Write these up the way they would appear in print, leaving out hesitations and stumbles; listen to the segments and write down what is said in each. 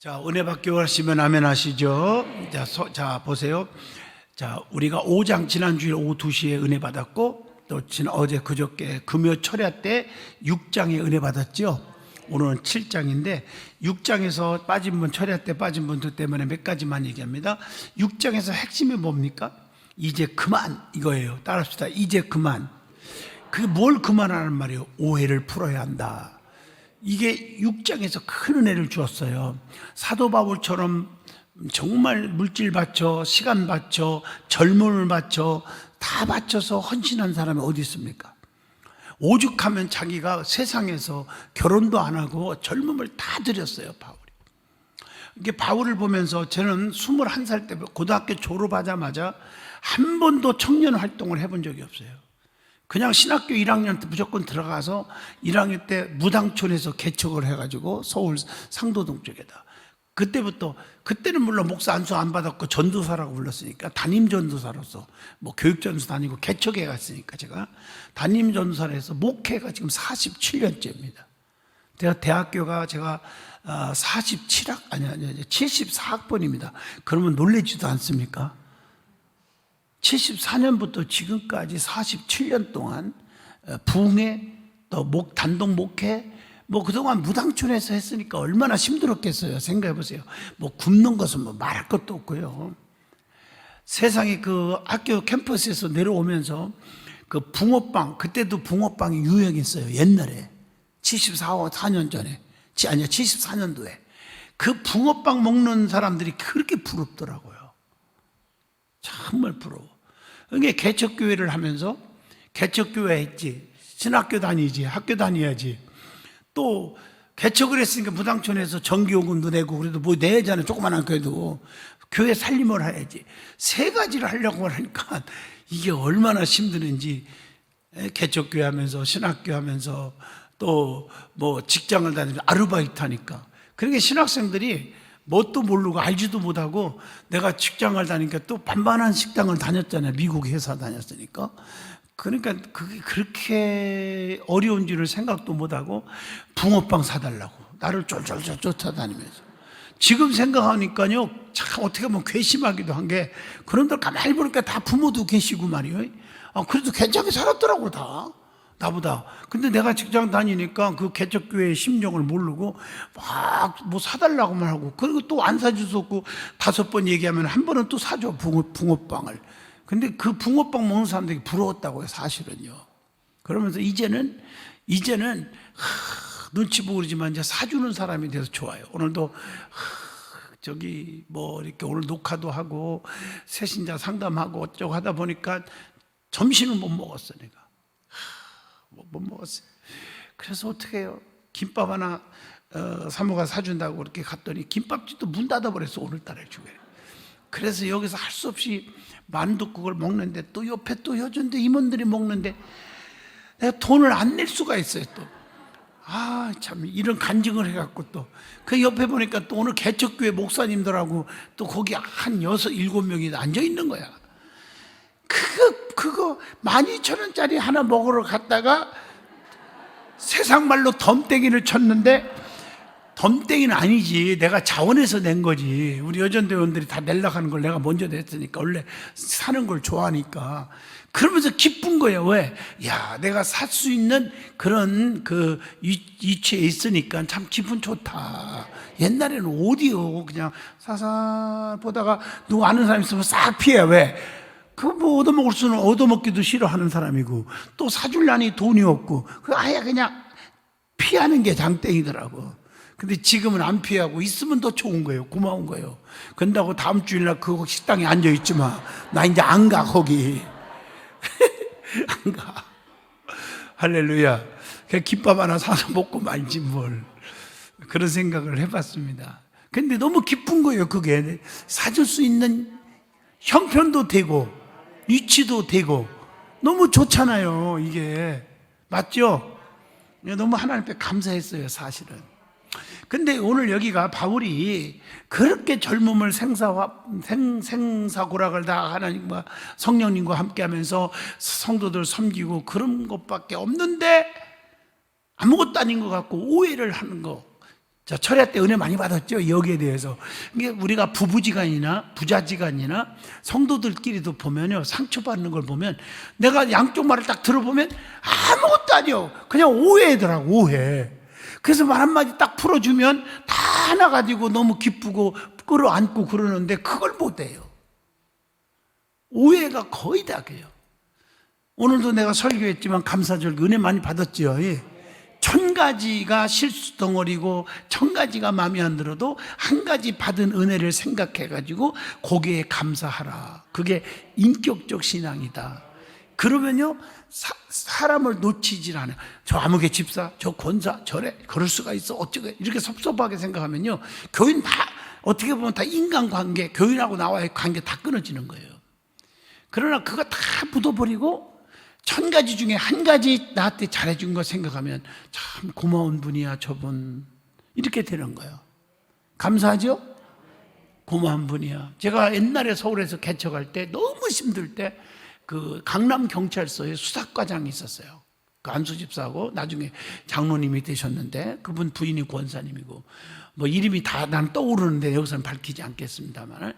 자, 은혜 받기 원하시면 아멘 하시죠. 자, 보세요. 자, 우리가 5장 지난주일 오후 2시에 은혜 받았고, 또 어제 그저께 금요 철야 때 6장에 은혜 받았죠. 오늘은 7장인데 6장에서 빠진 분, 철야 때 빠진 분들 때문에 몇 가지만 얘기합니다. 6장에서 핵심이 뭡니까? 이제 그만, 이거예요. 따라합시다. 이제 그만. 그게 뭘 그만하는 말이에요? 오해를 풀어야 한다. 이게 6장에서 큰 은혜를 주었어요. 사도 바울처럼 정말 물질 바쳐, 시간 바쳐, 젊음을 바쳐, 다 바쳐서 헌신한 사람이 어디 있습니까? 오죽하면 자기가 세상에서 결혼도 안 하고 젊음을 다 드렸어요, 바울이. 이게 바울을 보면서 저는 21살 때 고등학교 졸업하자마자 한 번도 청년 활동을 해본 적이 없어요. 그냥 신학교 1학년 때 무조건 들어가서 1학년 때 무당촌에서 개척을 해가지고 서울 상도동 쪽에다. 그때는 물론 목사 안수 안 받았고 전도사라고 불렀으니까 담임 전도사로서 뭐 교육전도 다니고 개척해 갔으니까 제가 담임 전도사로 해서 목회가 지금 47년째입니다. 대학교가 제가 74학번입니다. 그러면 놀라지도 않습니까? 74년부터 지금까지 47년 동안 부흥회, 또 단독 목회, 뭐 그동안 무당촌에서 했으니까 얼마나 힘들었겠어요. 생각해 보세요. 뭐 굶는 것은 뭐 말할 것도 없고요. 세상에 그 학교 캠퍼스에서 내려오면서 그 붕어빵, 그때도 붕어빵이 유행했어요. 옛날에 74년 전에, 아니요 74년도에 그 붕어빵 먹는 사람들이 그렇게 부럽더라고요. 정말 부러워. 이게 개척교회를 하면서 개척교회 했지, 신학교 다니지, 학교 다녀야지, 또 개척을 했으니까 무당촌에서 정기요금도 내고, 그래도 뭐 내야잖아요. 조그만한 교회도 교회 살림을 해야지. 세 가지를 하려고 하니까 이게 얼마나 힘드는지. 개척교회 하면서 신학교 하면서 또 뭐 직장을 다니면서 아르바이트 하니까, 그러니까 신학생들이 뭣도 모르고 알지도 못하고, 내가 직장을 다니니까 또 반반한 식당을 다녔잖아요. 미국 회사 다녔으니까. 그러니까 그게 그렇게 어려운지를 생각도 못하고 붕어빵 사달라고 나를 쫄쫄쫄 쫓아다니면서. 지금 생각하니까요, 참 어떻게 보면 괘씸하기도 한 게, 그런들 가만히 보니까 다 부모도 계시고 말이에요. 그래도 괜찮게 살았더라고, 다. 나보다. 근데 내가 직장 다니니까 그 개척교회의 심정을 모르고 막 뭐 사달라고만 하고, 그리고 또 안 사줄 수 없고 5번 얘기하면 한 번은 또 사줘, 붕어빵을. 근데 그 붕어빵 먹는 사람들이 부러웠다고요, 사실은요. 그러면서 이제는 눈치 보고 그러지만 이제 사주는 사람이 돼서 좋아요. 오늘도 저기 뭐 이렇게 오늘 녹화도 하고 새신자 상담하고 어쩌고 하다 보니까 점심은 못 먹었어, 내가. 못 먹었어요. 그래서 어떻게 해요? 김밥 하나 사모가 사준다고 그렇게 갔더니 김밥집도 문 닫아버렸어, 오늘따라 주에. 그래서 여기서 할 수 없이 만둣국을 먹는데, 또 옆에 또 여전대 임원들이 먹는데 내가 돈을 안 낼 수가 있어요. 또 참 이런 간증을 해갖고, 또 그 옆에 보니까 또 오늘 개척교회 목사님들하고 또 거기 한 6, 7명이 앉아있는 거야. 그거 12,000원짜리 하나 먹으러 갔다가 세상 말로 덤땡이를 쳤는데, 덤땡이는 아니지, 내가 자원해서 낸 거지. 우리 여전대원들이 다 내려고 하는 걸 내가 먼저 냈으니까, 원래 사는 걸 좋아하니까. 그러면서 기쁜 거예요. 왜? 야, 내가 살 수 있는 그런 그 위치에 있으니까 참 기분 좋다. 옛날에는 어디요, 그냥 사사 보다가 누구 아는 사람 있으면 싹 피해. 왜? 뭐 얻어먹을 수는 얻어먹기도 싫어하는 사람이고, 또 사줄라니 돈이 없고, 아예 그냥 피하는 게 장땡이더라고. 근데 지금은 안 피하고 있으면 더 좋은 거예요. 고마운 거예요. 그런다고 다음 주일날 그 식당에 앉아있지 마. 나 이제 안 가, 거기. 안 가. 할렐루야. 그냥 김밥 하나 사서 먹고 말지 뭘. 그런 생각을 해봤습니다. 근데 너무 기쁜 거예요. 그게 사줄 수 있는 형편도 되고 위치도 되고 너무 좋잖아요, 이게. 맞죠? 너무 하나님께 감사했어요, 사실은. 근데 오늘 여기가 바울이 그렇게 젊음을 생사고락을 다 하나님과 성령님과 함께 하면서 성도들 섬기고 그런 것밖에 없는데, 아무것도 아닌 것 같고 오해를 하는 거, 자, 철야 때 은혜 많이 받았죠, 여기에 대해서. 이게 우리가 부부지간이나 부자지간이나 성도들끼리도 보면요, 상처받는 걸 보면 내가 양쪽 말을 딱 들어보면 아무것도 아니요, 그냥 오해더라고, 오해. 그래서 말 한마디 딱 풀어주면 다 하나 가지고 너무 기쁘고 끌어안고 그러는데 그걸 못해요. 오해가 거의 다 그래요. 오늘도 내가 설교했지만 감사절기 은혜 많이 받았죠. 예. 1000가지가 실수 덩어리고 1000가지가 마음에 안 들어도 한 가지 받은 은혜를 생각해가지고 거기에 감사하라. 그게 인격적 신앙이다. 그러면요, 사람을 놓치질 않아요. 저 아무개 집사, 저 권사, 저래, 그럴 수가 있어, 어쩌게, 이렇게 섭섭하게 생각하면요, 교인 다, 어떻게 보면 다 인간관계, 교인하고 나와의 관계 다 끊어지는 거예요. 그러나 그거 다 묻어버리고 1000가지 중에 한 가지 나한테 잘해준 거 생각하면 참 고마운 분이야, 저분. 이렇게 되는 거예요. 감사하죠? 고마운 분이야. 제가 옛날에 서울에서 개척할 때 너무 힘들 때 그 강남경찰서에 수사과장이 있었어요. 그 안수 집사하고 나중에 장로님이 되셨는데 그분 부인이 권사님이고 뭐 이름이 다 난 떠오르는데 여기서는 밝히지 않겠습니다만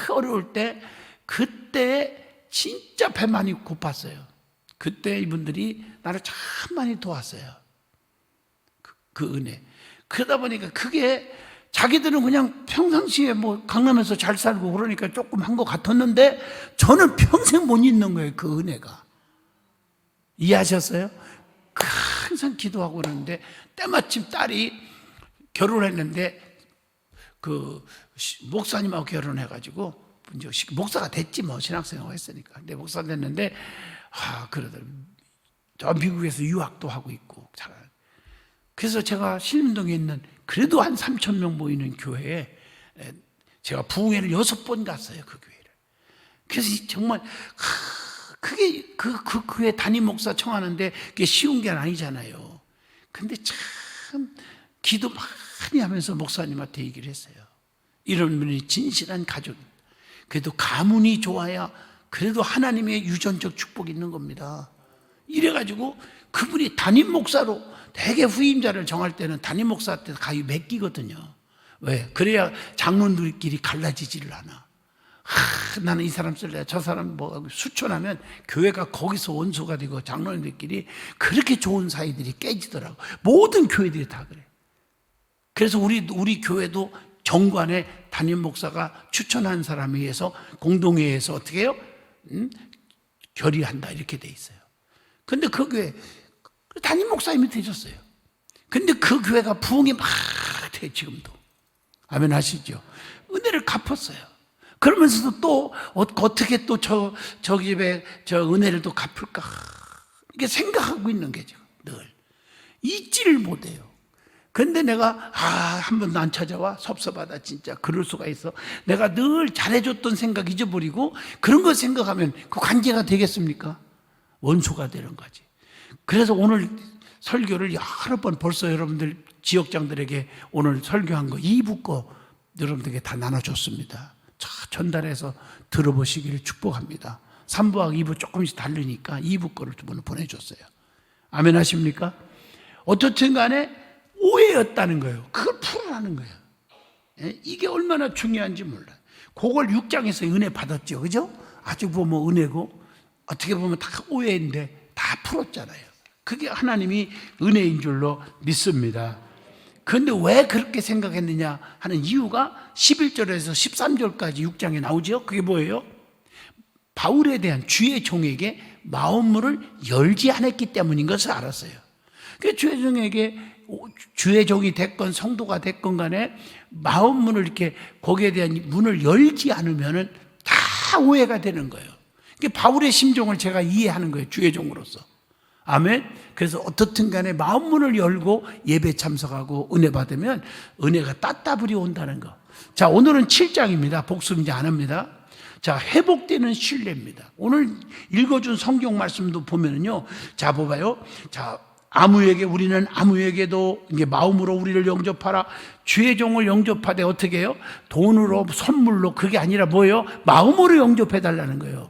어려울 때 그때 진짜 배 많이 고팠어요. 그때 이분들이 나를 참 많이 도왔어요. 그 은혜. 그러다 보니까 그게 자기들은 그냥 평상시에 뭐 강남에서 잘 살고 그러니까 조금 한 것 같았는데 저는 평생 못 잊는 거예요, 그 은혜가. 이해하셨어요? 항상 기도하고 그러는데 때마침 딸이 결혼했는데 그 목사님하고 결혼해가지고 이제 목사가 됐지 뭐 신학생활 했으니까. 근데 목사 됐는데 그러더라고요. 저 미국에서 유학도 하고 있고 잘. 그래서 제가 신림동에 있는 그래도 한 3000명 모이는 교회에 제가 부흥회를 6번 갔어요, 그 교회를. 그래서 정말 그게 그 교회 담임 목사 청하는데 그게 쉬운 게 아니잖아요. 근데 참 기도 많이 하면서 목사님한테 얘기를 했어요. 이런 분이 진실한 가족. 그래도 가문이 좋아야 그래도 하나님의 유전적 축복이 있는 겁니다. 이래가지고 그분이 담임 목사로 대개 후임자를 정할 때는 담임 목사한테 가위 맡기거든요. 왜? 그래야 장로들끼리 갈라지지를 않아. 나는 이 사람 쓸래, 저 사람 뭐 수천하면 교회가 거기서 원수가 되고 장로님들끼리 그렇게 좋은 사이들이 깨지더라고. 모든 교회들이 다 그래. 그래서 우리 교회도 정관에 담임 목사가 추천한 사람에 의해서 공동회에서 어떻게 해요? 결의한다 이렇게 돼 있어요. 근데 그 교회 담임 목사님이 되셨어요. 근데 그 교회가 부흥이 막 돼 지금도. 아멘 하시죠? 은혜를 갚았어요. 그러면서도 또 어떻게 또 저 집에 저 은혜를 또 갚을까 이게 생각하고 있는 게 지금 늘 잊지를 못해요. 근데 내가 한 번도 안 찾아와 섭섭하다 진짜. 그럴 수가 있어. 내가 늘 잘해줬던 생각 잊어버리고 그런 거 생각하면 그 관계가 되겠습니까? 원수가 되는 거지. 그래서 오늘 설교를 여러 번 벌써 여러분들 지역장들에게 오늘 설교한 거 2부 거 여러분들에게 다 나눠줬습니다. 전달해서 들어보시기를 축복합니다. 3부하고 2부 조금씩 다르니까 2부 거를 두 번 보내줬어요. 아멘 하십니까? 어떻든 간에 오해였다는 거예요. 그걸 풀으라는 거예요. 이게 얼마나 중요한지 몰라요. 그걸 6장에서 은혜 받았죠. 그죠? 아주 보면 은혜고 어떻게 보면 다 오해인데 다 풀었잖아요. 그게 하나님이 은혜인 줄로 믿습니다. 그런데 왜 그렇게 생각했느냐 하는 이유가 11절에서 13절까지 6장에 나오죠. 그게 뭐예요? 바울에 대한 주의 종에게 마음문을 열지 않았기 때문인 것을 알았어요. 그 주의 종에게 주의 종이 됐건 성도가 됐건 간에 마음문을 이렇게 거기에 대한 문을 열지 않으면은 다 오해가 되는 거예요. 바울의 심정을 제가 이해하는 거예요. 주의 종으로서. 아멘. 그래서 어떻든 간에 마음문을 열고 예배 참석하고 은혜 받으면 은혜가 따따블이 온다는 거. 자, 오늘은 7장입니다. 복습 이제 안 합니다. 자, 회복되는 신뢰입니다. 오늘 읽어준 성경 말씀도 보면은요. 자, 봐봐요. 자, 우리는 아무에게도 이게 마음으로 우리를 영접하라. 주의 종을 영접하되 어떻게 해요? 돈으로 선물로 그게 아니라 뭐예요? 마음으로 영접해 달라는 거예요.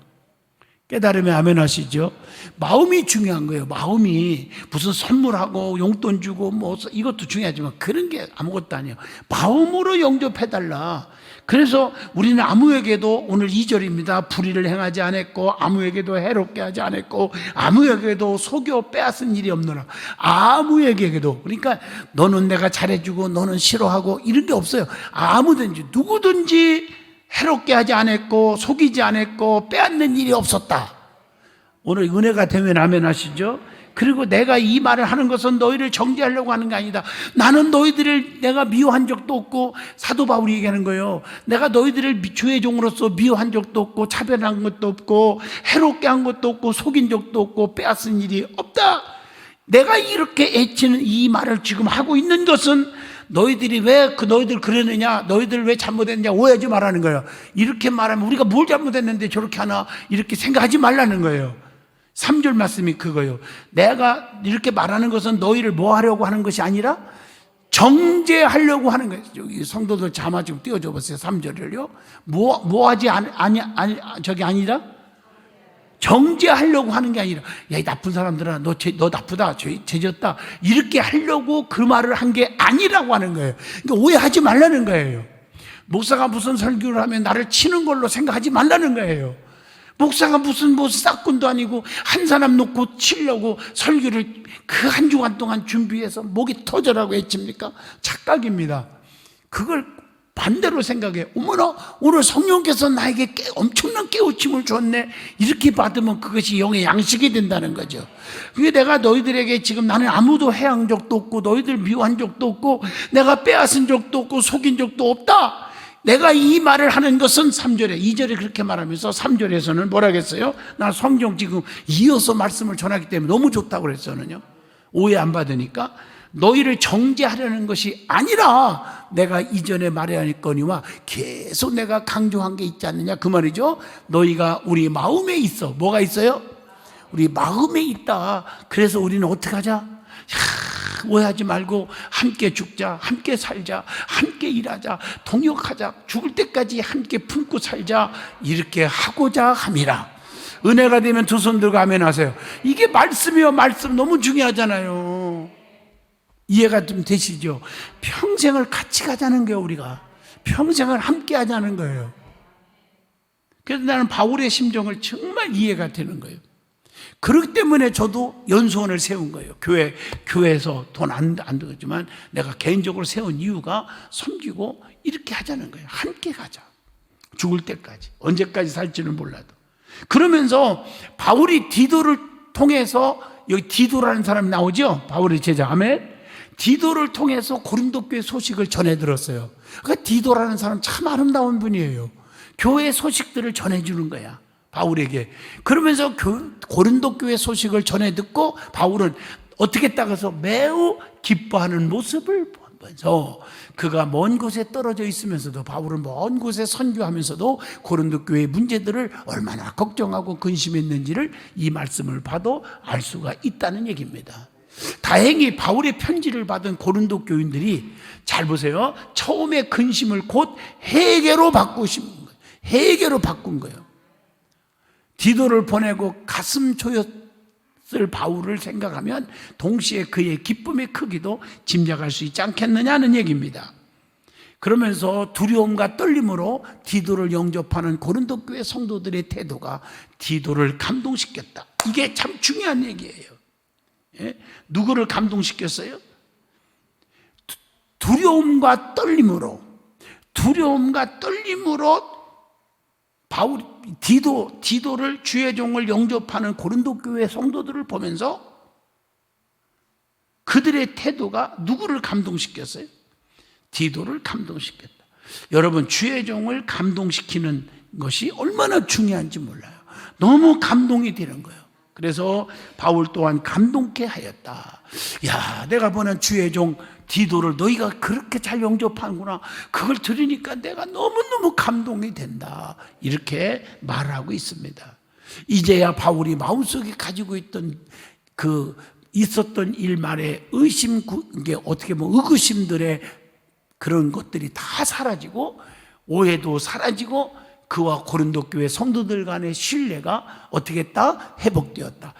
깨달으면 아멘 하시죠? 마음이 중요한 거예요. 마음이 무슨 선물하고 용돈 주고 뭐 이것도 중요하지만 그런 게 아무것도 아니에요. 마음으로 영접해달라. 그래서 우리는 아무에게도 오늘 2절입니다. 불의를 행하지 않았고 아무에게도 해롭게 하지 않았고 아무에게도 속여 빼앗은 일이 없노라. 아무에게도. 그러니까 너는 내가 잘해주고 너는 싫어하고 이런 게 없어요. 아무든지 누구든지 해롭게 하지 않았고 속이지 않았고 빼앗는 일이 없었다. 오늘 은혜가 되면 아멘 하시죠? 그리고 내가 이 말을 하는 것은 너희를 정죄하려고 하는 게 아니다. 나는 너희들을 내가 미워한 적도 없고, 사도 바울이 얘기하는 거예요. 내가 너희들을 주의 종으로서 미워한 적도 없고 차별한 것도 없고 해롭게 한 것도 없고 속인 적도 없고 빼앗은 일이 없다. 내가 이렇게 애치는 이 말을 지금 하고 있는 것은 너희들이 왜 너희들 그러느냐, 너희들 왜 잘못했느냐 오해하지 말라는 거예요. 이렇게 말하면 우리가 뭘 잘못했는데 저렇게 하나 이렇게 생각하지 말라는 거예요. 3절 말씀이 그거예요. 내가 이렇게 말하는 것은 너희를 뭐 하려고 하는 것이 아니라 정죄하려고 하는 거예요. 여기 성도들 자막 좀 띄워줘 보세요. 3절을요. 뭐 하지 저기 아니라 정죄하려고 하는 게 아니라, 야, 이 나쁜 사람들아, 너 나쁘다, 죄졌다, 이렇게 하려고 그 말을 한 게 아니라고 하는 거예요. 그러니까 오해하지 말라는 거예요. 목사가 무슨 설교를 하면 나를 치는 걸로 생각하지 말라는 거예요. 목사가 무슨 싹군도 아니고 한 사람 놓고 치려고 설교를 그 한 주간 동안 준비해서 목이 터져라고 외칩니까? 착각입니다. 그걸 반대로 생각해. 어머나, 오늘 성령께서 나에게 엄청난 깨우침을 줬네. 이렇게 받으면 그것이 영의 양식이 된다는 거죠. 그게 내가 너희들에게 지금 나는 아무도 해한 적도 없고 너희들 미워한 적도 없고 내가 빼앗은 적도 없고 속인 적도 없다. 내가 이 말을 하는 것은 3절에, 2절에 그렇게 말하면서 3절에서는 뭐라겠어요? 나 성경 지금 이어서 말씀을 전하기 때문에 너무 좋다고 그랬어요. 오해 안 받으니까. 너희를 정죄하려는 것이 아니라 내가 이전에 말했거니와 계속 내가 강조한 게 있지 않느냐 그 말이죠. 너희가 우리 마음에 있어. 뭐가 있어요? 우리 마음에 있다. 그래서 우리는 어떻게 하자? 오해하지 말고 함께 죽자, 함께 살자, 함께 일하자, 동역하자, 죽을 때까지 함께 품고 살자, 이렇게 하고자 함이라. 은혜가 되면 두 손 들고 아멘 하세요. 이게 말씀이요. 말씀 너무 중요하잖아요. 이해가 좀 되시죠? 평생을 같이 가자는 거예요. 우리가 평생을 함께 하자는 거예요. 그래서 나는 바울의 심정을 정말 이해가 되는 거예요. 그렇기 때문에 저도 연수원을 세운 거예요. 교회에서 돈 안 들었지만 내가 개인적으로 세운 이유가 섬기고 이렇게 하자는 거예요. 함께 가자. 죽을 때까지. 언제까지 살지는 몰라도. 그러면서 바울이 디도를 통해서, 여기 디도라는 사람이 나오죠? 바울의 제자. 아멘. 디도를 통해서 고린도 교회 소식을 전해 들었어요. 그러니까 디도라는 사람 참 아름다운 분이에요. 교회 소식들을 전해주는 거야, 바울에게. 그러면서 고린도 교회 소식을 전해 듣고 바울은 어떻게 따가서 매우 기뻐하는 모습을 보면서, 그가 먼 곳에 떨어져 있으면서도 바울은 먼 곳에 선교하면서도 고린도 교회의 문제들을 얼마나 걱정하고 근심했는지를 이 말씀을 봐도 알 수가 있다는 얘기입니다. 다행히 바울의 편지를 받은 고린도 교인들이, 잘 보세요, 처음에 근심을 곧 회개로 바꾸신 거예요. 회개로 바꾼 거예요. 디도를 보내고 가슴 조였을 바울을 생각하면 동시에 그의 기쁨의 크기도 짐작할 수 있지 않겠느냐는 얘기입니다. 그러면서 두려움과 떨림으로 디도를 영접하는 고린도 교회 성도들의 태도가 디도를 감동시켰다. 이게 참 중요한 얘기예요. 예? 누구를 감동시켰어요? 두려움과 떨림으로 바울 디도를 주의 종을 영접하는 고린도 교회 성도들을 보면서 그들의 태도가 누구를 감동시켰어요? 디도를 감동시켰다. 여러분, 주의 종을 감동시키는 것이 얼마나 중요한지 몰라요. 너무 감동이 되는 거예요. 그래서 바울 또한 감동케 하였다. 야, 내가 보는 주의 종 디도를 너희가 그렇게 잘 영접하는구나. 그걸 들으니까 내가 너무너무 감동이 된다. 이렇게 말하고 있습니다. 이제야 바울이 마음속에 가지고 있던 있었던 일말의 이게 어떻게 보면 의구심들의 그런 것들이 다 사라지고 오해도 사라지고 그와 고린도 교회 성도들 간의 신뢰가 어떻게 했다? 회복되었다.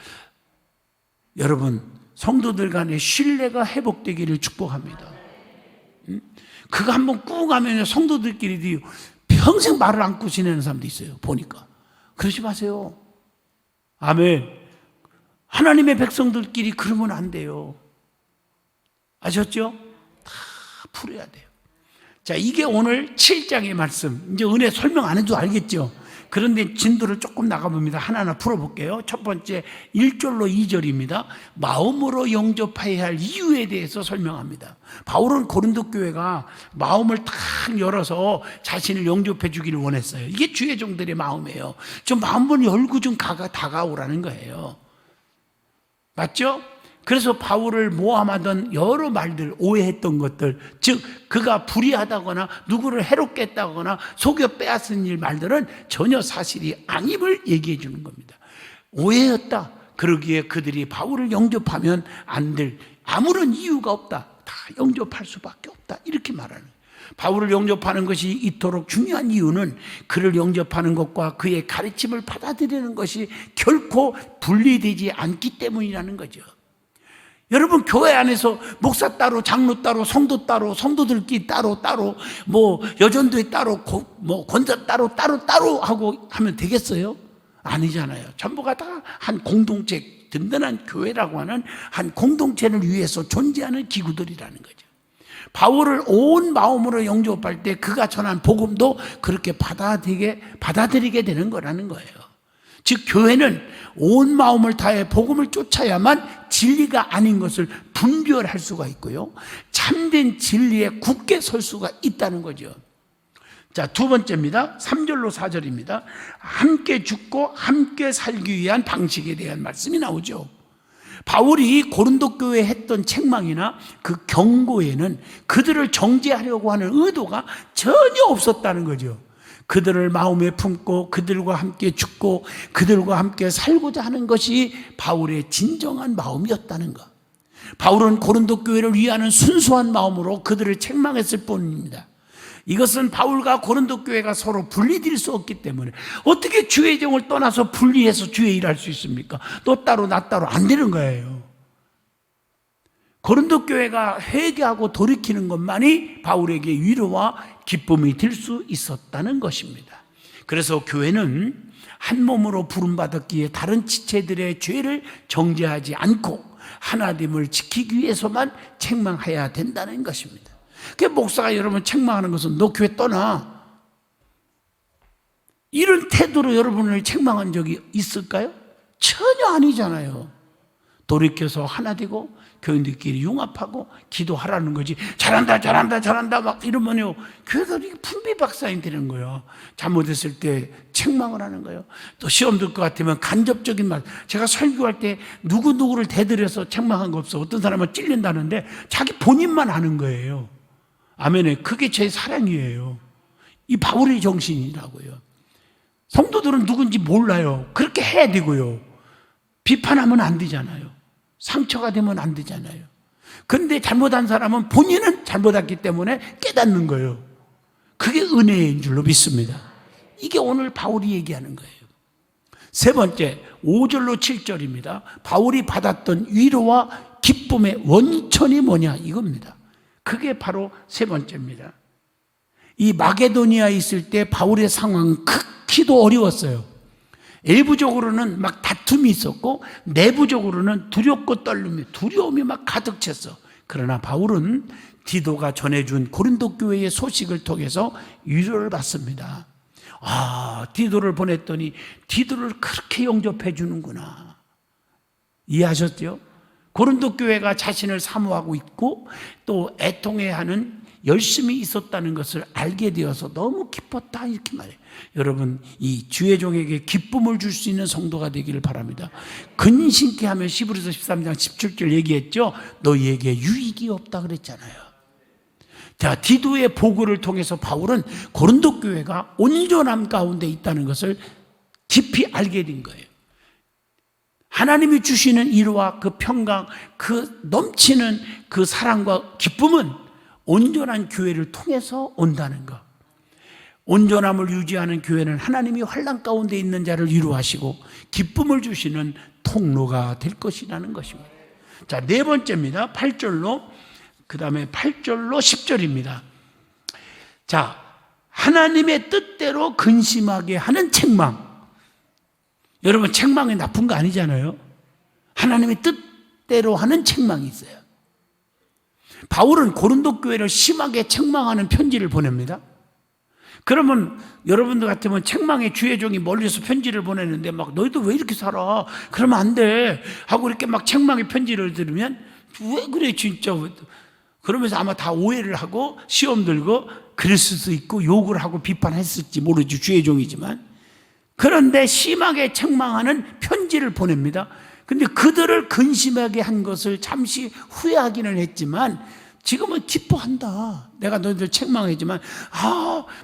여러분, 성도들 간의 신뢰가 회복되기를 축복합니다. 그거 한번 꾹 가면 성도들끼리 평생 말을 안고 지내는 사람도 있어요. 보니까. 그러지 마세요. 아멘. 하나님의 백성들끼리 그러면 안 돼요. 아셨죠? 다 풀어야 돼요. 자, 이게 오늘 7장의 말씀. 이제 은혜 설명 안 해도 알겠죠? 그런데 진도를 조금 나가봅니다. 하나하나 풀어볼게요. 첫 번째 1절로 2절입니다. 마음으로 영접해야 할 이유에 대해서 설명합니다. 바울은 고린도 교회가 마음을 탁 열어서 자신을 영접해 주기를 원했어요. 이게 주의 종들의 마음이에요. 좀 마음을 열고 좀 다가오라는 거예요. 맞죠? 그래서 바울을 모함하던 여러 말들, 오해했던 것들, 즉 그가 불의하다거나 누구를 해롭게 했다거나 속여 빼앗은 일 말들은 전혀 사실이 아님을 얘기해 주는 겁니다. 오해였다. 그러기에 그들이 바울을 영접하면 안 될 아무런 이유가 없다. 다 영접할 수밖에 없다. 이렇게 말하는 거예요. 바울을 영접하는 것이 이토록 중요한 이유는 그를 영접하는 것과 그의 가르침을 받아들이는 것이 결코 분리되지 않기 때문이라는 거죠. 여러분, 교회 안에서 목사 따로, 장로 따로, 성도 따로, 성도들끼리 따로, 뭐 여전도에 따로, 뭐 권사 따로 하고 하면 되겠어요? 아니잖아요. 전부가 다 한 공동체, 든든한 교회라고 하는 한 공동체를 위해서 존재하는 기구들이라는 거죠. 바울을 온 마음으로 영접할 때 그가 전한 복음도 그렇게 받아들이게 되는 거라는 거예요. 즉 교회는 온 마음을 다해 복음을 쫓아야만 진리가 아닌 것을 분별할 수가 있고요, 참된 진리에 굳게 설 수가 있다는 거죠. 자, 두 번째입니다. 3절로 4절입니다. 함께 죽고 함께 살기 위한 방식에 대한 말씀이 나오죠. 바울이 고린도 교회에 했던 책망이나 그 경고에는 그들을 정죄하려고 하는 의도가 전혀 없었다는 거죠. 그들을 마음에 품고 그들과 함께 죽고 그들과 함께 살고자 하는 것이 바울의 진정한 마음이었다는 것. 바울은 고린도 교회를 위하는 순수한 마음으로 그들을 책망했을 뿐입니다. 이것은 바울과 고린도 교회가 서로 분리될 수 없기 때문에 어떻게 주의 종을 떠나서 분리해서 주의 일할 수 있습니까? 너 따로 나 따로 안 되는 거예요. 고린도 교회가 회개하고 돌이키는 것만이 바울에게 위로와 기쁨이 될 수 있었다는 것입니다. 그래서 교회는 한 몸으로 부름받았기에 다른 지체들의 죄를 정죄하지 않고 하나됨을 지키기 위해서만 책망해야 된다는 것입니다. 그 목사가 여러분 책망하는 것은 너 교회 떠나, 이런 태도로 여러분을 책망한 적이 있을까요? 전혀 아니잖아요. 돌이켜서 하나 되고 교인들끼리 융합하고 기도하라는 거지. 잘한다 막 이러면요, 교회가 풍비박산이 되는 거예요. 잘못했을 때 책망을 하는 거예요. 또 시험 들 것 같으면 간접적인 말. 제가 설교할 때 누구를 대들여서 책망한 거 없어. 어떤 사람은 찔린다는데 자기 본인만 하는 거예요. 아멘에. 그게 제 사랑이에요. 이 바울의 정신이라고요. 성도들은 누군지 몰라요. 그렇게 해야 되고요. 비판하면 안 되잖아요. 상처가 되면 안 되잖아요. 그런데 잘못한 사람은 본인은 잘못했기 때문에 깨닫는 거예요. 그게 은혜인 줄로 믿습니다. 이게 오늘 바울이 얘기하는 거예요. 세 번째, 5절로 7절입니다. 바울이 받았던 위로와 기쁨의 원천이 뭐냐, 이겁니다. 그게 바로 세 번째입니다. 이 마게도니아에 있을 때 바울의 상황은 극히도 어려웠어요. 외부적으로는 막 다툼이 있었고 내부적으로는 두렵고 두려움이 막 가득 찼어. 그러나 바울은 디도가 전해준 고린도 교회의 소식을 통해서 위로를 받습니다. 아, 디도를 보냈더니 디도를 그렇게 영접해 주는구나. 이해하셨죠? 고린도 교회가 자신을 사모하고 있고 또 애통해하는 열심히 있었다는 것을 알게 되어서 너무 기뻤다, 이렇게 말해요. 여러분, 이 주의 종에게 기쁨을 줄 수 있는 성도가 되기를 바랍니다. 근신케 하면 히브리서 13장 17절 얘기했죠. 너희에게 유익이 없다 그랬잖아요. 자, 디도의 보고를 통해서 바울은 고린도 교회가 온전함 가운데 있다는 것을 깊이 알게 된 거예요. 하나님이 주시는 위로와 그 평강, 그 넘치는 그 사랑과 기쁨은 온전한 교회를 통해서 온다는 것. 온전함을 유지하는 교회는 하나님이 환난 가운데 있는 자를 위로하시고 기쁨을 주시는 통로가 될 것이라는 것입니다. 자, 네 번째입니다. 8절로, 그 다음에 8절로 10절입니다. 자, 하나님의 뜻대로 근심하게 하는 책망. 여러분, 책망이 나쁜 거 아니잖아요. 하나님의 뜻대로 하는 책망이 있어요. 바울은 고린도 교회를 심하게 책망하는 편지를 보냅니다. 그러면 여러분들 같으면 책망의 주의 종이 멀리서 편지를 보내는데 막 너희도 왜 이렇게 살아? 그러면 안 돼. 하고 이렇게 막 책망의 편지를 들으면 왜 그래 진짜. 그러면서 아마 다 오해를 하고 시험 들고 그랬을 수도 있고 욕을 하고 비판했을지 모르지, 주의 종이지만. 그런데 심하게 책망하는 편지를 보냅니다. 근데 그들을 근심하게 한 것을 잠시 후회하기는 했지만 지금은 기뻐한다. 내가 너희들 책망했지만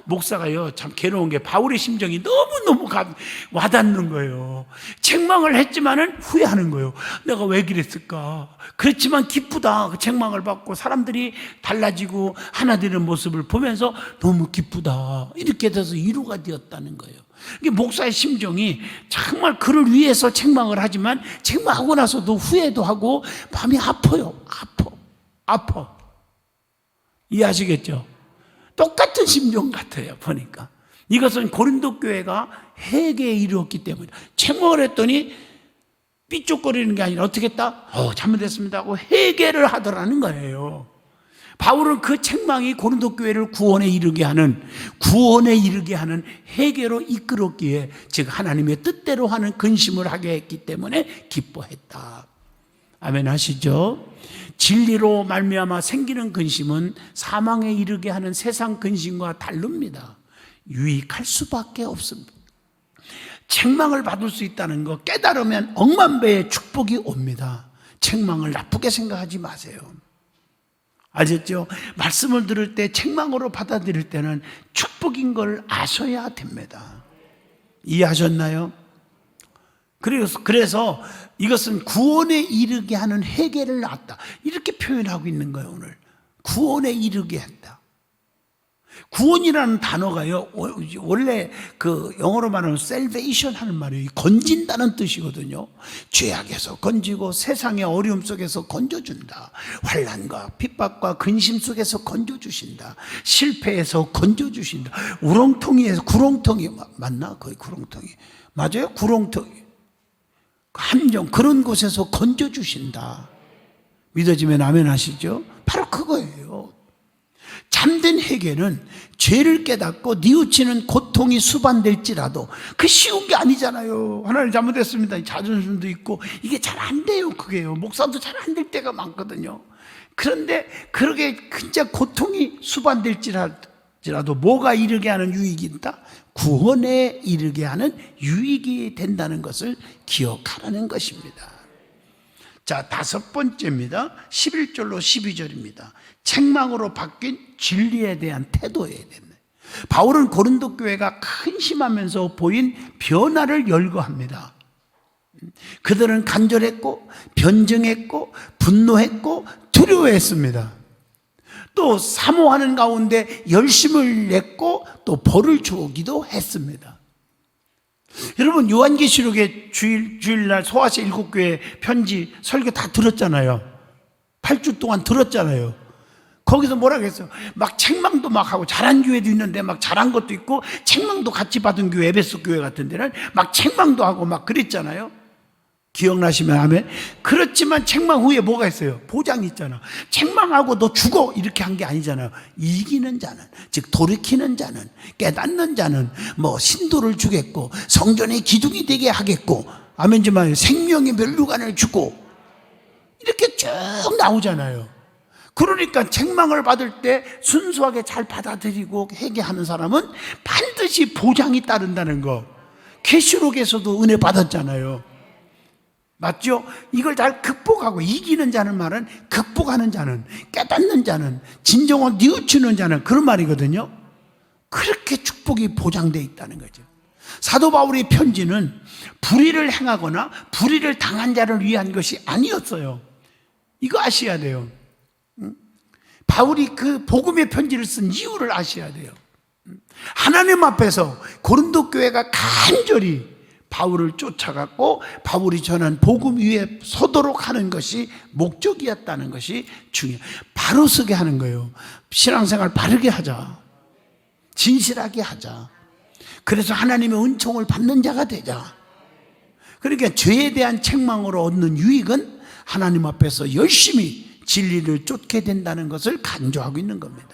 목사가요 참 괴로운 게 바울의 심정이 너무너무 와닿는 거예요. 책망을 했지만은 후회하는 거예요. 내가 왜 그랬을까? 그렇지만 기쁘다. 그 책망을 받고 사람들이 달라지고 하나 되는 모습을 보면서 너무 기쁘다. 이렇게 돼서 위로가 되었다는 거예요. 이게 목사의 심정이 정말 그를 위해서 책망을 하지만 책망하고 나서도 후회도 하고 마음이 아파요. 아파. 이해하시겠죠? 똑같은 심정 같아요, 보니까. 이것은 고린도 교회가 회개에 이르렀기 때문에 책망을 했더니 삐죽거리는 게 아니라 어떻게 했다? 잘못했습니다 하고 회개를 하더라는 거예요. 바울은 그 책망이 고린도 교회를 구원에 이르게 하는 회개로 이끌었기에, 즉 하나님의 뜻대로 하는 근심을 하게 했기 때문에 기뻐했다. 아멘 하시죠? 진리로 말미암아 생기는 근심은 사망에 이르게 하는 세상 근심과 다릅니다. 유익할 수밖에 없습니다. 책망을 받을 수 있다는 거 깨달으면 억만 배의 축복이 옵니다. 책망을 나쁘게 생각하지 마세요. 아셨죠? 말씀을 들을 때 책망으로 받아들일 때는 축복인 걸 아셔야 됩니다. 이해하셨나요? 그래서 이것은 구원에 이르게 하는 회개를 낳았다. 이렇게 표현하고 있는 거예요, 오늘. 구원에 이르게 한다. 구원이라는 단어가요, 원래 그 영어로 말하면 salvation 하는 말이에요. 건진다는 뜻이거든요. 죄악에서 건지고 세상의 어려움 속에서 건져준다. 환난과 핍박과 근심 속에서 건져주신다. 실패에서 건져주신다. 우렁텅이에서, 구렁텅이 맞나? 거의 구렁텅이 맞아요? 구렁텅이 함정, 그런 곳에서 건져주신다. 믿어지면 아멘 하시죠? 바로 그거예요. 참된 회개는 죄를 깨닫고 뉘우치는 고통이 수반될지라도 그 쉬운 게 아니잖아요. 하나님 잘못했습니다. 자존심도 있고 이게 잘 안 돼요. 그게요. 목사도 잘 안 될 때가 많거든요. 그런데 그렇게 진짜 고통이 수반될지라도 뭐가 이르게 하는 유익이 있다? 구원에 이르게 하는 유익이 된다는 것을 기억하라는 것입니다. 자, 다섯 번째입니다. 11절로 12절입니다. 책망으로 바뀐 진리에 대한 태도에 대한. 바울은 고린도 교회가 근심하면서 보인 변화를 열거합니다. 그들은 간절했고 변증했고 분노했고 두려워했습니다. 또 사모하는 가운데 열심을 냈고 또 벌을 주기도 했습니다. 여러분, 요한계시록의 주일날 소아시 7교회 편지 설교 다 들었잖아요. 8주 동안 들었잖아요. 거기서 뭐라고 했어요? 막 책망도 막 하고, 잘한 교회도 있는데 막 잘한 것도 있고 책망도 같이 받은 교회, 에베소 교회 같은 데는 막 책망도 하고 막 그랬잖아요. 기억나시면 아멘. 그렇지만 책망 후에 뭐가 있어요? 보장이 있잖아. 책망하고 너 죽어 이렇게 한 게 아니잖아요. 이기는 자는, 즉 돌이키는 자는, 깨닫는 자는 뭐 신도를 주겠고 성전의 기둥이 되게 하겠고, 아멘 좀 하세요. 생명의 멸류관을 주고, 이렇게 쭉 나오잖아요. 그러니까 책망을 받을 때 순수하게 잘 받아들이고 회개하는 사람은 반드시 보장이 따른다는 거. 계시록에서도 은혜 받았잖아요. 맞죠? 이걸 잘 극복하고, 이기는 자는 말은 극복하는 자는, 깨닫는 자는, 진정으로 뉘우치는 자는, 그런 말이거든요. 그렇게 축복이 보장되어 있다는 거죠. 사도 바울의 편지는 불의를 행하거나 불의를 당한 자를 위한 것이 아니었어요. 이거 아셔야 돼요. 바울이 그 복음의 편지를 쓴 이유를 아셔야 돼요. 하나님 앞에서 고린도 교회가 간절히 바울을 쫓아갔고 바울이 전한 복음 위에 서도록 하는 것이 목적이었다는 것이 중요해요. 바로 서게 하는 거예요. 신앙생활 바르게 하자. 진실하게 하자. 그래서 하나님의 은총을 받는 자가 되자. 그러니까 죄에 대한 책망으로 얻는 유익은 하나님 앞에서 열심히 진리를 쫓게 된다는 것을 강조하고 있는 겁니다.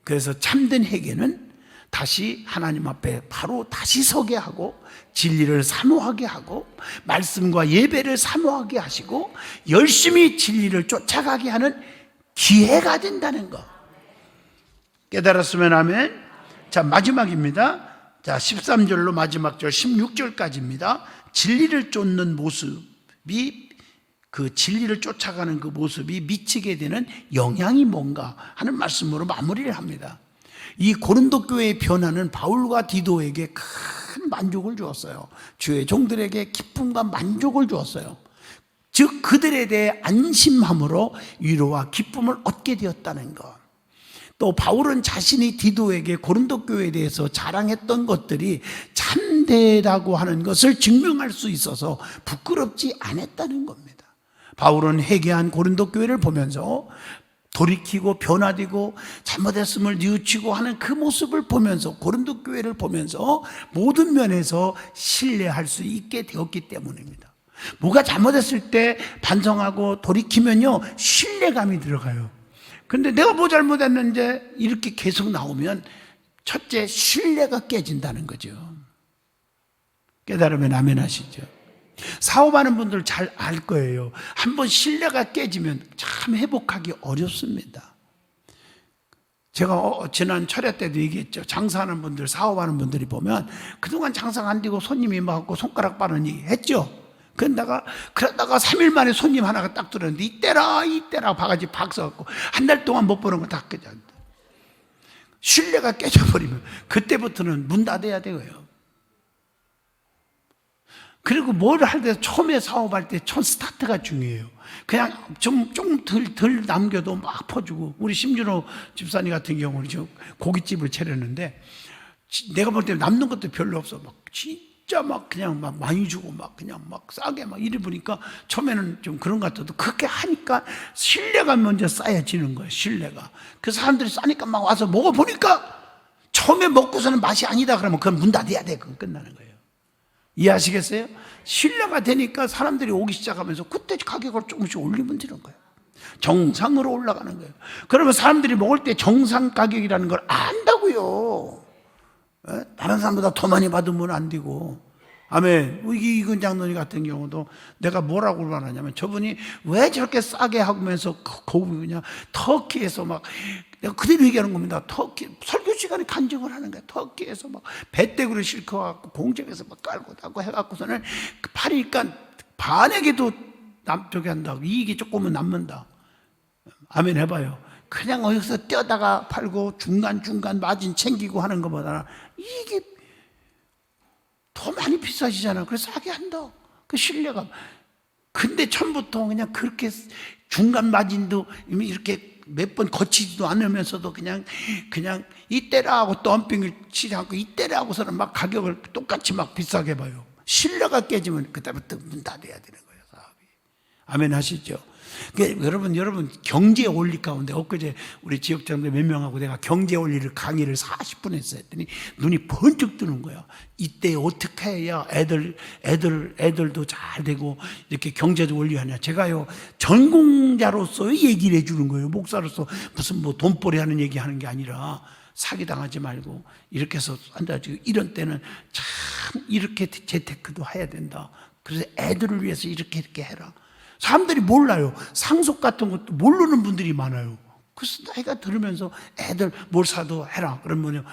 그래서 참된 회개는 다시 하나님 앞에 바로 다시 서게 하고 진리를 사모하게 하고 말씀과 예배를 사모하게 하시고 열심히 진리를 쫓아가게 하는 기회가 된다는 것. 깨달았으면 아멘. 자, 마지막입니다. 자, 13절로 마지막 절 16절까지입니다. 진리를 쫓는 모습이 그 진리를 쫓아가는 그 모습이 미치게 되는 영향이 뭔가 하는 말씀으로 마무리를 합니다. 이 고린도 교회의 변화는 바울과 디도에게 큰 만족을 주었어요. 주의 종들에게 기쁨과 만족을 주었어요. 즉 그들에 대해 안심함으로 위로와 기쁨을 얻게 되었다는 것. 또 바울은 자신이 디도에게 고린도 교회에 대해서 자랑했던 것들이 참되다고 하는 것을 증명할 수 있어서 부끄럽지 않았다는 겁니다. 바울은 회개한 고린도 교회를 보면서 돌이키고 변화되고 잘못했음을 뉘우치고 하는 그 모습을 보면서 고린도 교회를 보면서 모든 면에서 신뢰할 수 있게 되었기 때문입니다. 뭐가 잘못했을 때 반성하고 돌이키면요 신뢰감이 들어가요. 근데 내가 뭐 잘못했는지 이렇게 계속 나오면 첫째 신뢰가 깨진다는 거죠. 깨달으면 아멘 하시죠. 사업하는 분들 잘 알 거예요. 한번 신뢰가 깨지면 참 회복하기 어렵습니다. 제가 지난 철야 때도 얘기했죠. 장사하는 분들, 사업하는 분들이 보면 그동안 장사가 안 되고 손님이 막 손가락 빠는 얘기 했죠. 그러다가 3일 만에 손님 하나가 딱 들었는데 이때라 바가지 박 써갖고 한 달 동안 못 보는 거 다 깨져. 신뢰가 깨져버리면 그때부터는 문 닫아야 돼요. 그리고 뭘 할 때 처음에 사업할 때 첫 스타트가 중요해요. 그냥 좀 덜 남겨도 막 퍼주고, 우리 심준호 집사님 같은 경우는 지금 고깃집을 차렸는데 내가 볼 때 남는 것도 별로 없어. 막 진짜 막 그냥 막 많이 주고 막 그냥 막 싸게 막 이래 보니까 처음에는 좀 그런 것 같아도 그렇게 하니까 신뢰가 먼저 쌓여지는 거예요. 신뢰가. 그 사람들이 싸니까 막 와서 먹어보니까 처음에 먹고서는 맛이 아니다 그러면 그건 문 닫아야 돼. 그건 끝나는 거예요. 이해하시겠어요? 신뢰가 되니까 사람들이 오기 시작하면서 그때 가격을 조금씩 올리면 되는 거예요. 정상으로 올라가는 거예요. 그러면 사람들이 먹을 때 정상 가격이라는 걸 안다고요. 다른 사람보다 더 많이 받으면 안 되고. 아멘. 이근 장로님 같은 경우도 내가 뭐라고 말하냐면 저분이 왜 저렇게 싸게 하면서 그냥 터키에서 막 내가 그대로 얘기하는 겁니다. 터키 설교 시간에 간증을 하는 거야. 터키에서 막 배때구를 싣고 공장에서 막 깔고 닦고 해갖고서는 파니까 반에게도 남쪽에 한다고 이익이 조금은 남는다. 아멘 해봐요. 그냥 어디서 떼어다가 팔고 중간중간 마진 챙기고 하는 것보다 이게 더 많이 비싸지잖아. 그래서 싸게 한다. 그 신뢰감. 근데 처음부터 그냥 그렇게 중간 마진도 이렇게 몇 번 거치지도 않으면서도 그냥 이때라 하고 덤핑을 치지 않고 이때라 하고서는 막 가격을 똑같이 막 비싸게 봐요. 신뢰가 깨지면 그때부터 문 닫아야 되는 거예요, 사업이. 아멘 하시죠? 그러니까 여러분 경제 원리 가운데 엊그제 우리 지역장들 몇 명하고 내가 경제 원리를 강의를 40분 했어요. 했더니 눈이 번쩍 뜨는 거야. 이때 어떻게 해야 애들도 잘 되고 이렇게 경제적 원리 하냐. 제가요 전공자로서 얘기를 해주는 거예요. 목사로서 무슨 뭐 돈벌이 하는 얘기 하는 게 아니라 사기당하지 말고 이렇게 해서 한다. 이런 때는 참 이렇게 재테크도 해야 된다. 그래서 애들을 위해서 이렇게 해라. 사람들이 몰라요. 상속 같은 것도 모르는 분들이 많아요. 그래서 나이가 들으면서 애들 뭘 사도 해라. 그러면요.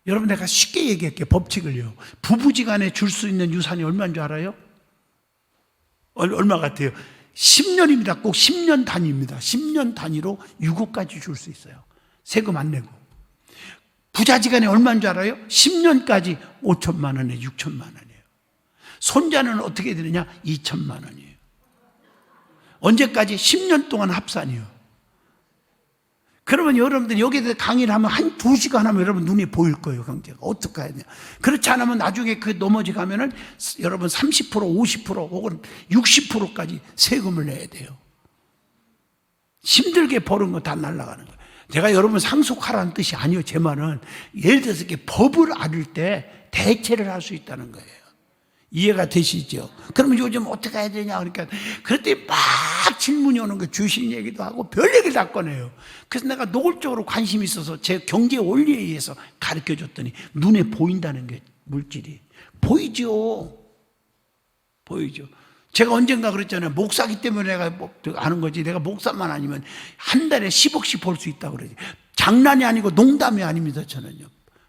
여러분 내가 쉽게 얘기할게요. 법칙을요. 부부지간에 줄 수 있는 유산이 얼마인 줄 알아요? 얼마 같아요? 10년입니다. 꼭 10년 단위입니다. 10년 단위로 6억까지 줄 수 있어요. 세금 안 내고. 부자지간에 얼마인 줄 알아요? 10년까지 5천만 원에 6천만 원이에요. 손자는 어떻게 되느냐? 2천만 원이에요. 언제까지? 10년 동안 합산이요. 그러면 여러분들 여기에 강의를 하면 한 2시간 하면 여러분 눈에 보일 거예요, 경제가. 어떻게 해야 돼요? 그렇지 않으면 나중에 그 넘어지 가면은 여러분 30%, 50% 혹은 60%까지 세금을 내야 돼요. 힘들게 버는 거 다 날아가는 거예요. 제가 여러분 상속하라는 뜻이 아니에요. 제 말은 예를 들어서 이렇게 법을 알을 때 대체를 할 수 있다는 거예요. 이해가 되시죠? 그러면 요즘 어떻게 해야 되냐 그러니까 그랬더니 막 질문이 오는 거예요. 주식 얘기도 하고 별 얘기를 다 꺼내요. 그래서 내가 노골적으로 관심이 있어서 제 경제 원리에 의해서 가르쳐 줬더니 눈에 보인다는 게 물질이 보이죠. 보이죠. 제가 언젠가 그랬잖아요. 목사기 때문에 내가 아는 거지. 내가 목사만 아니면 한 달에 10억씩 벌 수 있다고 그러지. 장난이 아니고 농담이 아닙니다. 저는요.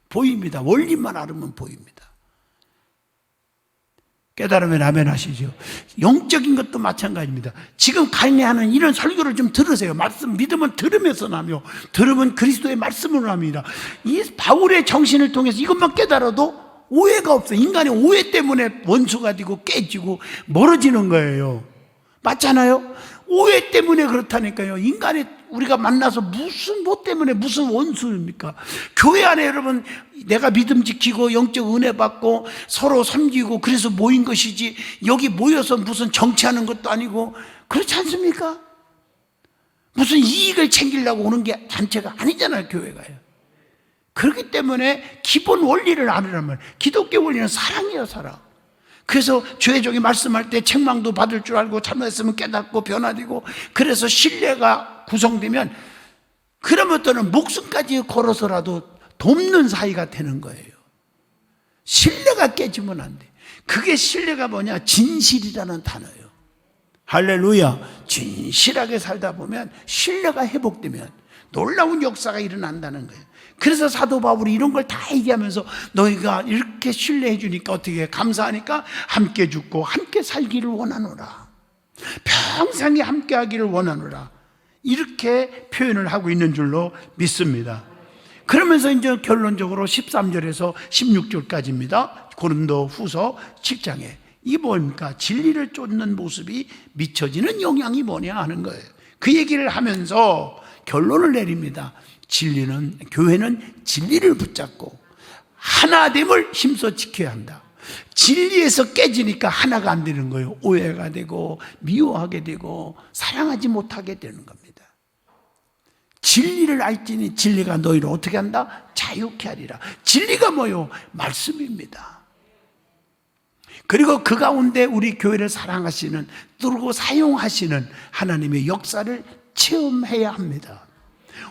보입니다. 원리만 알으면 보입니다. 깨달으면 아멘 하시죠. 영적인 것도 마찬가지입니다. 지금 강의하는 이런 설교를 좀 들으세요. 말씀 믿으면 들으면서 나며 들으면 그리스도의 말씀으로 납니다. 이 바울의 정신을 통해서 이것만 깨달아도 오해가 없어요. 인간의 오해 때문에 원수가 되고 깨지고 멀어지는 거예요. 맞잖아요? 오해 때문에 그렇다니까요. 인간의 우리가 만나서 무슨 뭐 때문에 무슨 원수입니까? 교회 안에 여러분 내가 믿음 지키고 영적 은혜 받고 서로 섬기고 그래서 모인 것이지 여기 모여서 무슨 정치하는 것도 아니고 그렇지 않습니까? 무슨 이익을 챙기려고 오는 게 단체가 아니잖아요. 교회가요. 그렇기 때문에 기본 원리를 알으려면 기독교 원리는 사랑이에요. 사랑. 그래서 주의종이 말씀할 때 책망도 받을 줄 알고 잘못했으면 깨닫고 변화되고 그래서 신뢰가 구성되면 그러면 또는 목숨까지 걸어서라도 돕는 사이가 되는 거예요. 신뢰가 깨지면 안 돼. 그게 신뢰가 뭐냐? 진실이라는 단어예요. 할렐루야. 진실하게 살다 보면 신뢰가 회복되면 놀라운 역사가 일어난다는 거예요. 그래서 사도 바울이 이런 걸 다 얘기하면서 너희가 이렇게 신뢰해 주니까 어떻게 감사하니까 함께 죽고 함께 살기를 원하노라. 평생에 함께 하기를 원하노라. 이렇게 표현을 하고 있는 줄로 믿습니다. 그러면서 이제 결론적으로 13절에서 16절까지입니다. 고린도 후서 7장에 이게 뭡니까? 진리를 쫓는 모습이 미쳐지는 영향이 뭐냐 하는 거예요. 그 얘기를 하면서 결론을 내립니다. 교회는 진리를 붙잡고 하나됨을 힘써 지켜야 한다. 진리에서 깨지니까 하나가 안 되는 거예요. 오해가 되고 미워하게 되고 사랑하지 못하게 되는 겁니다. 진리를 알지니 진리가 너희를 어떻게 한다? 자유케 하리라. 진리가 뭐요? 말씀입니다. 그리고 그 가운데 우리 교회를 사랑하시는 그리고 사용하시는 하나님의 역사를 체험해야 합니다.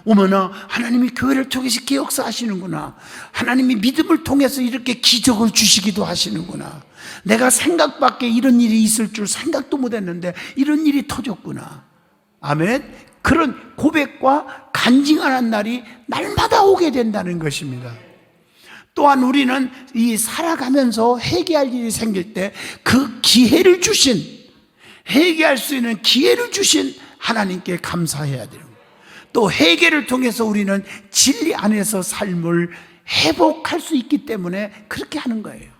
어머나 하나님이 교회를 통해서 이렇게 역사하시는구나. 하나님이 믿음을 통해서 이렇게 기적을 주시기도 하시는구나. 내가 생각 밖에 이런 일이 있을 줄 생각도 못했는데 이런 일이 터졌구나. 아멘. 그런 고백과 간증하는 날이 날마다 오게 된다는 것입니다. 또한 우리는 이 살아가면서 회개할 일이 생길 때 그 기회를 주신, 회개할 수 있는 기회를 주신 하나님께 감사해야 돼요. 또 회개를 통해서 우리는 진리 안에서 삶을 회복할 수 있기 때문에 그렇게 하는 거예요.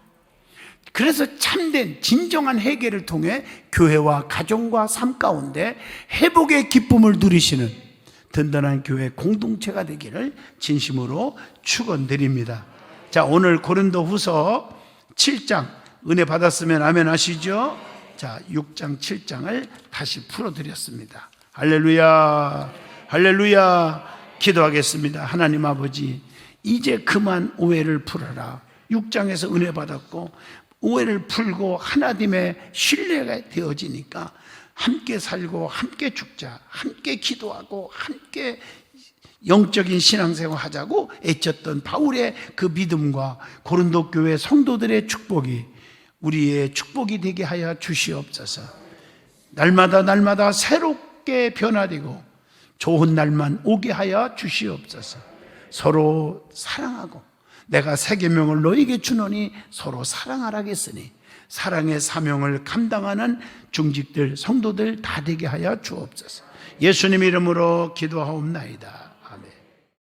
그래서 참된 진정한 회개를 통해 교회와 가정과 삶 가운데 회복의 기쁨을 누리시는 든든한 교회 공동체가 되기를 진심으로 축원드립니다. 자, 오늘 고린도 후서 7장 은혜 받았으면 아멘 하시죠. 자, 6장 7장을 다시 풀어드렸습니다. 할렐루야, 할렐루야. 기도하겠습니다. 하나님 아버지, 이제 그만 오해를 풀어라. 6장에서 은혜 받았고 오해를 풀고 하나님의 신뢰가 되어지니까 함께 살고 함께 죽자, 함께 기도하고 함께 영적인 신앙생활 하자고 애썼던 바울의 그 믿음과 고린도 교회 성도들의 축복이 우리의 축복이 되게 하여 주시옵소서. 날마다 새롭게 변화되고 좋은 날만 오게 하여 주시옵소서. 서로 사랑하고 내가 새 계명을 너에게 주노니 서로 사랑하라겠으니 사랑의 사명을 감당하는 중직들 성도들 다 되게 하여 주옵소서. 예수님 이름으로 기도하옵나이다.